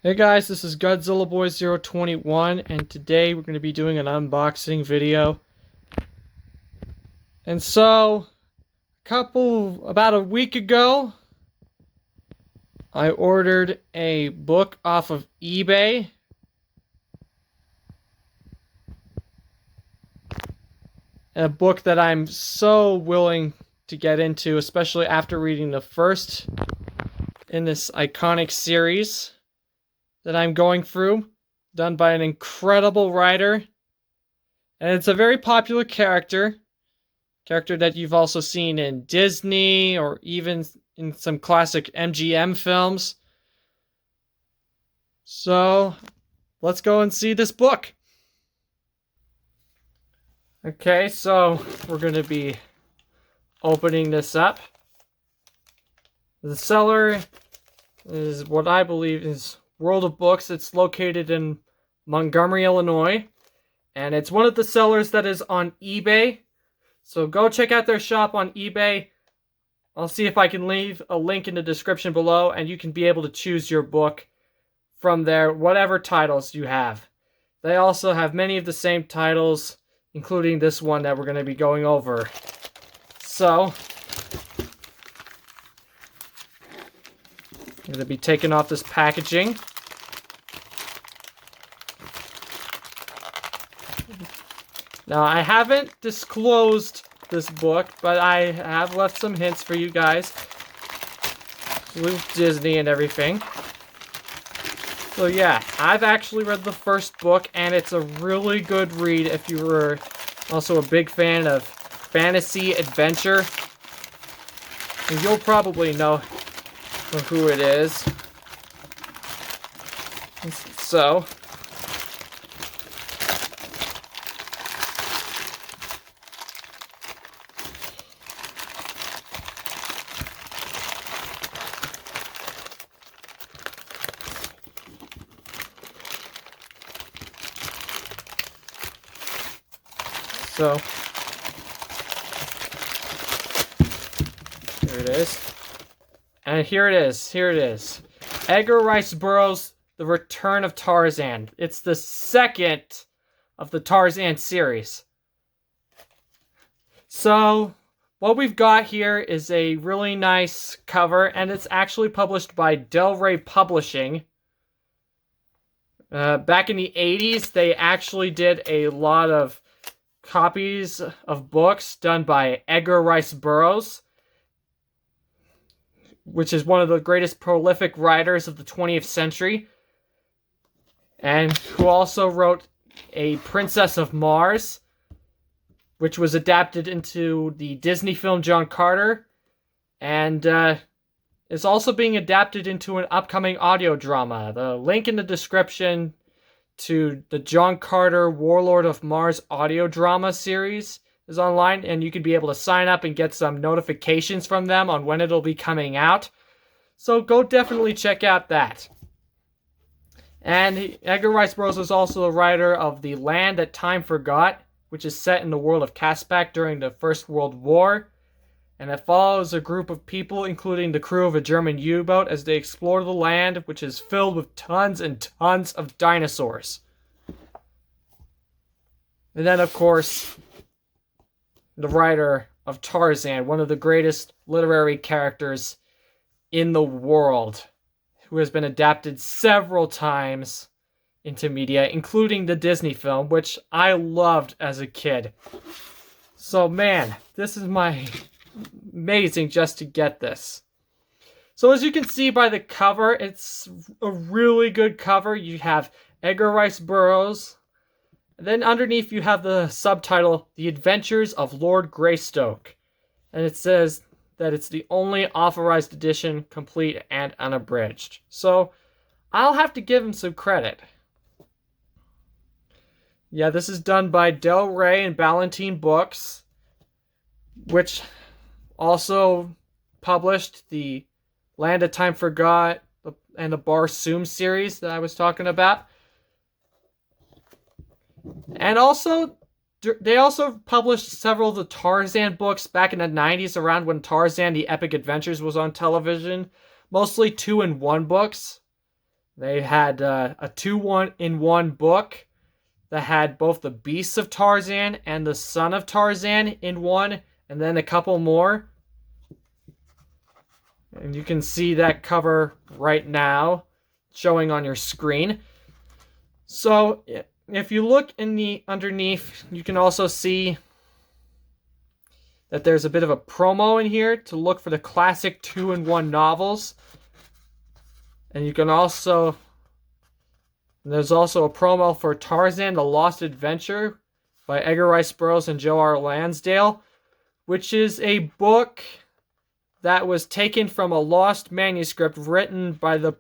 Hey guys, this is Godzilla Boy 021, and today we're going to be doing an unboxing video. And so, about a week ago, I ordered a book off of eBay. A book that I'm so willing to get into, especially after reading the first in this iconic series that I'm going through, done by an incredible writer. And it's a very popular character that you've also seen in Disney or even in some classic MGM films. So, let's go and see this book. Okay, so we're going to be opening this up. The seller is what I believe is World of Books. It's located in Montgomery, Illinois. And it's one of the sellers that is on eBay. So go check out their shop on eBay. I'll see if I can leave a link in the description below, and you can be able to choose your book from there, whatever titles you have. They also have many of the same titles, including this one that we're going to be going over. So, I'm going to be taking off this packaging. Now, I haven't disclosed this book, but I have left some hints for you guys with Disney and everything. So yeah, I've actually read the first book, and it's a really good read if you were also a big fan of fantasy adventure. And you'll probably know who it is. So, here it is. And here it is. Edgar Rice Burroughs' The Return of Tarzan. It's the second of the Tarzan series. So, what we've got here is a really nice cover, and it's actually published by Del Rey Publishing. Back in the 80s, they actually did a lot of copies of books done by Edgar Rice Burroughs, which is one of the greatest prolific writers of the 20th century, and who also wrote A Princess of Mars, which was adapted into the Disney film John Carter, and is also being adapted into an upcoming audio drama. The link in the description to the John Carter Warlord of Mars audio drama series is online, and you could be able to sign up and get some notifications from them on when it'll be coming out. So go definitely check out that. And Edgar Rice Burroughs is also the writer of The Land That Time Forgot, which is set in the world of Caspak during the First World War. And it follows a group of people, including the crew of a German U-boat, as they explore the land, which is filled with tons and tons of dinosaurs. And then, of course, the writer of Tarzan, one of the greatest literary characters in the world, who has been adapted several times into media, including the Disney film, which I loved as a kid. So, man, this is amazing just to get this. So as you can see by the cover, it's a really good cover. You have Edgar Rice Burroughs. And then underneath you have the subtitle, The Adventures of Lord Greystoke. And it says that it's the only authorized edition, complete and unabridged. So I'll have to give him some credit. Yeah, this is done by Del Rey and Ballantine Books, which also published the Land of Time Forgot and the Barsoom series that I was talking about. And also, they also published several of the Tarzan books back in the 90s, around when Tarzan The Epic Adventures was on television. Mostly 2-in-1 books. They had a 2-in-1 book that had both the Beasts of Tarzan and the Son of Tarzan in one, and then a couple more. And you can see that cover right now showing on your screen. So if you look in the underneath, you can also see that there's a bit of a promo in here to look for the classic 2-in-1 novels. And you can also, there's also a promo for Tarzan, The Lost Adventure by Edgar Rice Burroughs and Joe R. Lansdale, which is a book that was taken from a lost manuscript written by the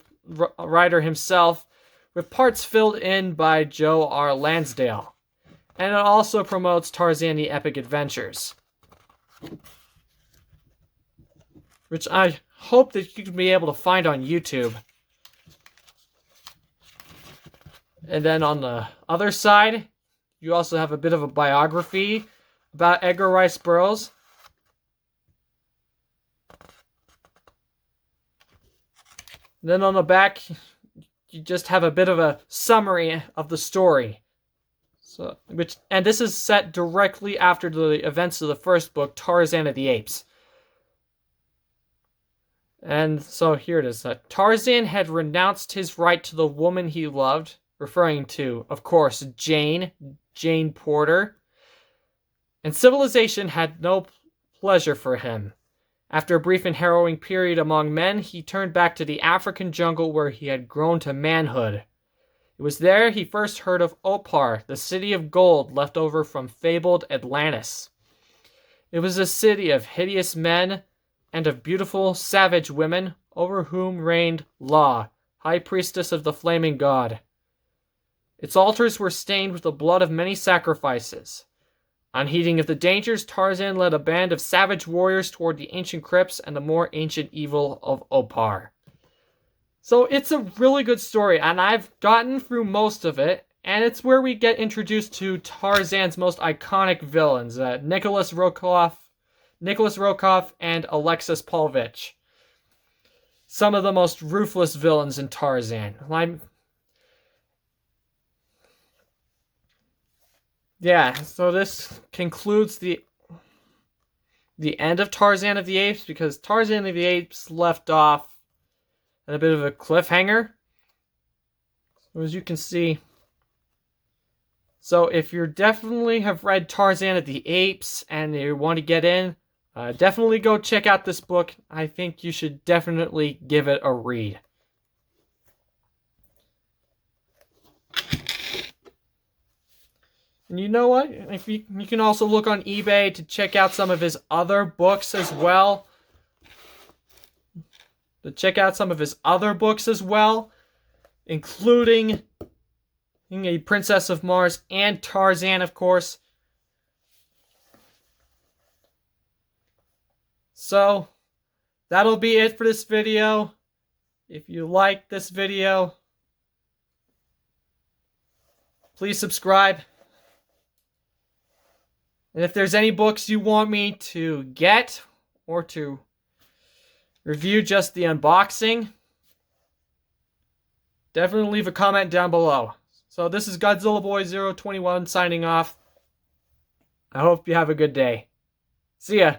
writer himself, with parts filled in by Joe R. Lansdale. And it also promotes Tarzan the Epic Adventures, which I hope that you can be able to find on YouTube. And then on the other side, you also have a bit of a biography about Edgar Rice Burroughs. Then on the back, you just have a bit of a summary of the story. And this is set directly after the events of the first book, Tarzan of the Apes. And so here it is. Tarzan had renounced his right to the woman he loved, referring to, of course, Jane Porter. And civilization had no pleasure for him. After a brief and harrowing period among men, he turned back to the African jungle where he had grown to manhood. It was there he first heard of Opar, the city of gold left over from fabled Atlantis. It was a city of hideous men and of beautiful, savage women, over whom reigned La, high priestess of the flaming god. Its altars were stained with the blood of many sacrifices. Unheeding of the dangers, Tarzan led a band of savage warriors toward the ancient crypts and the more ancient evil of Opar. So it's a really good story, and I've gotten through most of it, and it's where we get introduced to Tarzan's most iconic villains, Nicholas Rokoff, and Alexis Paulvich. Some of the most ruthless villains in Tarzan. Yeah, so this concludes the end of Tarzan of the Apes, because Tarzan of the Apes left off at a bit of a cliffhanger, so as you can see. So if you definitely have read Tarzan of the Apes and you want to get in, definitely go check out this book. I think you should definitely give it a read. And you know what? If you can also look on eBay to check out some of his other books as well. Including A Princess of Mars and Tarzan, of course. So, that'll be it for this video. If you like this video, please subscribe. And if there's any books you want me to get or to review just the unboxing, definitely leave a comment down below. So this is Godzilla Boy 021 signing off. I hope you have a good day. See ya.